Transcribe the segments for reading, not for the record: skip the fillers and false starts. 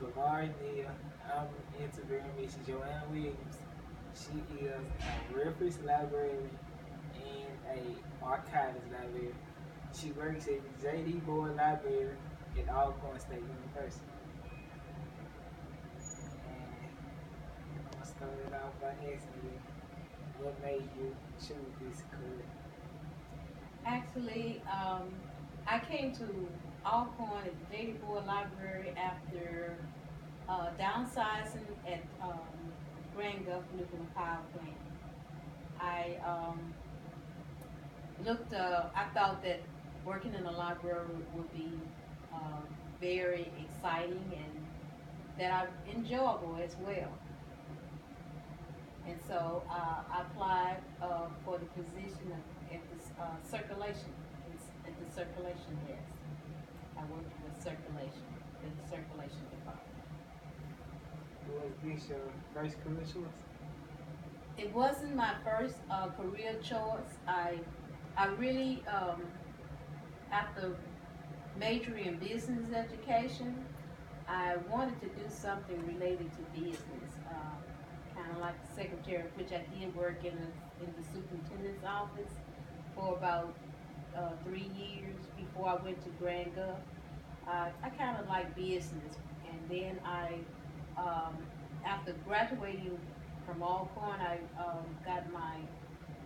Librarian Interview. I'm interviewing Miss Joanna Williams. She is a reference librarian and a archivist librarian. She works at the JD Board Library at Alcorn State University. And I'm gonna start it off by asking you, what made you choose this career? Actually, I came to Alcorn at the Daily Board Library after downsizing at Grand Gulf Nuclear Power Plant. I I thought that working in a library would be very exciting and that I enjoyable as well. And so I applied for the position at the at the circulation desk. I worked with circulation, in the circulation department. Was this your first career choice? It wasn't my first career choice. I really, after majoring in business education, I wanted to do something related to business, kind of like the secretary, which I did work in the superintendent's office for about 3 years before I went to Grand Gulf. I kind of like business, and then after graduating from Alcorn, I got my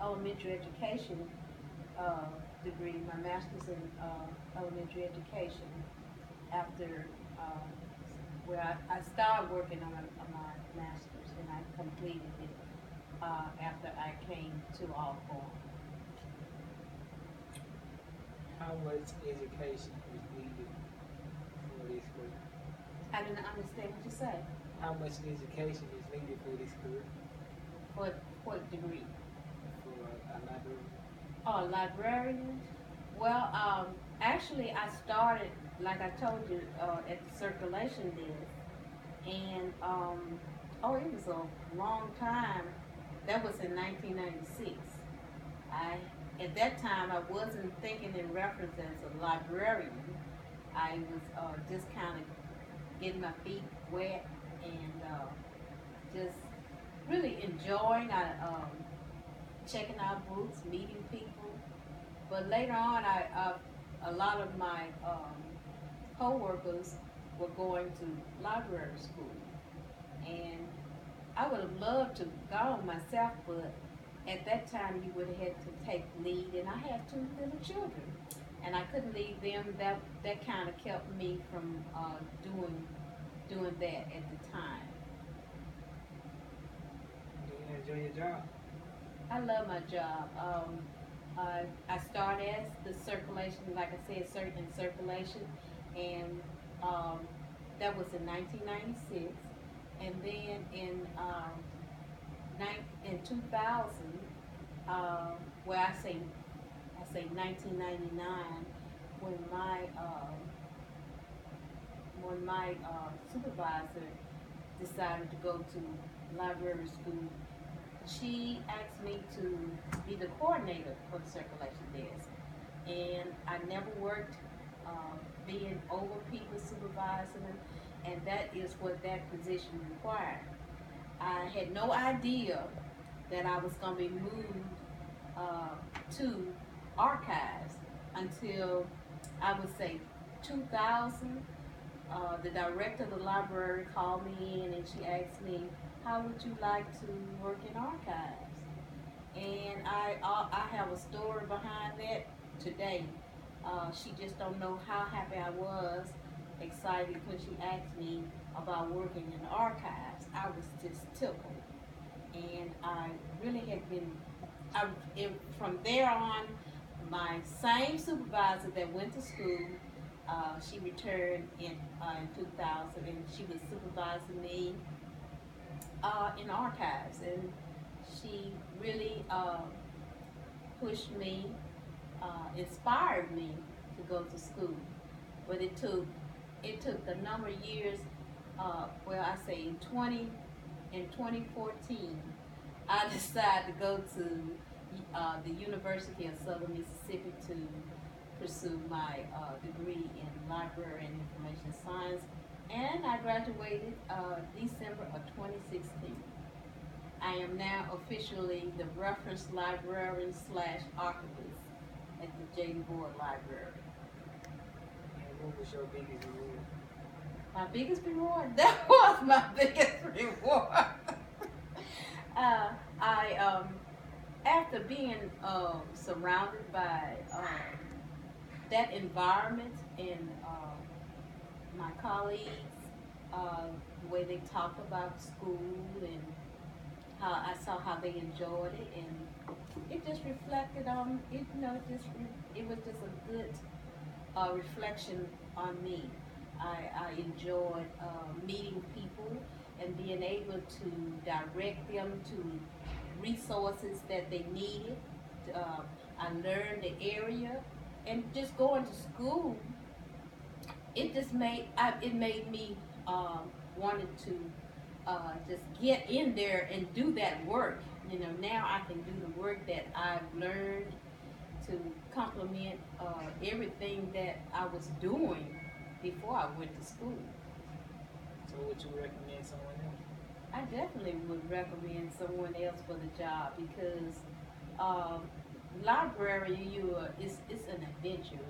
elementary education degree, my master's in elementary education. After where I started working on my master's, and I completed it after I came to Alcorn. How much education is needed for this career? I didn't understand what you said. How much education is needed for this career? For what degree? For a librarian? Oh, librarian. Well, actually, I started, like I told you, at the circulation desk, and it was a long time. That was in 1996. At that time, I wasn't thinking in reference as a librarian. I was just kind of getting my feet wet and just really enjoying checking out books, meeting people. But later on, a lot of my co-workers were going to library school, and I would have loved to go myself, but at that time you would have had to take lead, and I had 2 little children, and I couldn't leave them. That kind of kept me from doing that at the time. Do you enjoy your job? I love my job. I started as the circulation, like I said, in circulation, and that was in 1996. And then in 2000, where I say 1999, when my supervisor decided to go to library school, she asked me to be the coordinator for the circulation desk. And I never worked being over people, supervising them, and that is what that position required. I had no idea that I was going to be moved to archives until, I would say, 2000. The director of the library called me in and she asked me, how would you like to work in archives? And I have a story behind that today. She just don't know how happy I was, excited when she asked me about working in archives. I was just tickled. And I really had been, from there on, my same supervisor that went to school, she returned in 2000, and she was supervising me in archives, and she really pushed me, inspired me to go to school. But it took a number of years. I say in 2014, I decided to go to the University of Southern Mississippi to pursue my degree in library and information science, and and I graduated December of 2016. I am now officially the reference librarian / archivist at the J.D. Ward Library. And what was your biggest reward? My biggest reward? That was my biggest reward. After being surrounded by that environment and my colleagues, the way they talked about school and how I saw how they enjoyed it, and it just reflected on it. You know, it was just a good reflection on me. I enjoyed meeting people and being able to direct them to resources that they needed. I learned the area, and just going to school, it just made me wanted to just get in there and do that work. You know, now I can do the work that I've learned to complement everything that I was doing before I went to school. So would you recommend someone else? I definitely would recommend someone else for the job because library, it's an adventure.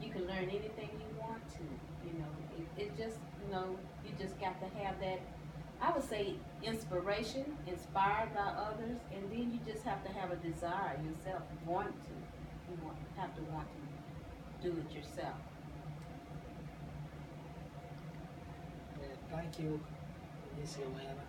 You can learn anything you want to. You know, it just, you know, you just got to have that, I would say, inspiration, inspired by others, and then you just have to have a desire yourself, have to want to do it yourself. Thank you, Miss Joanna.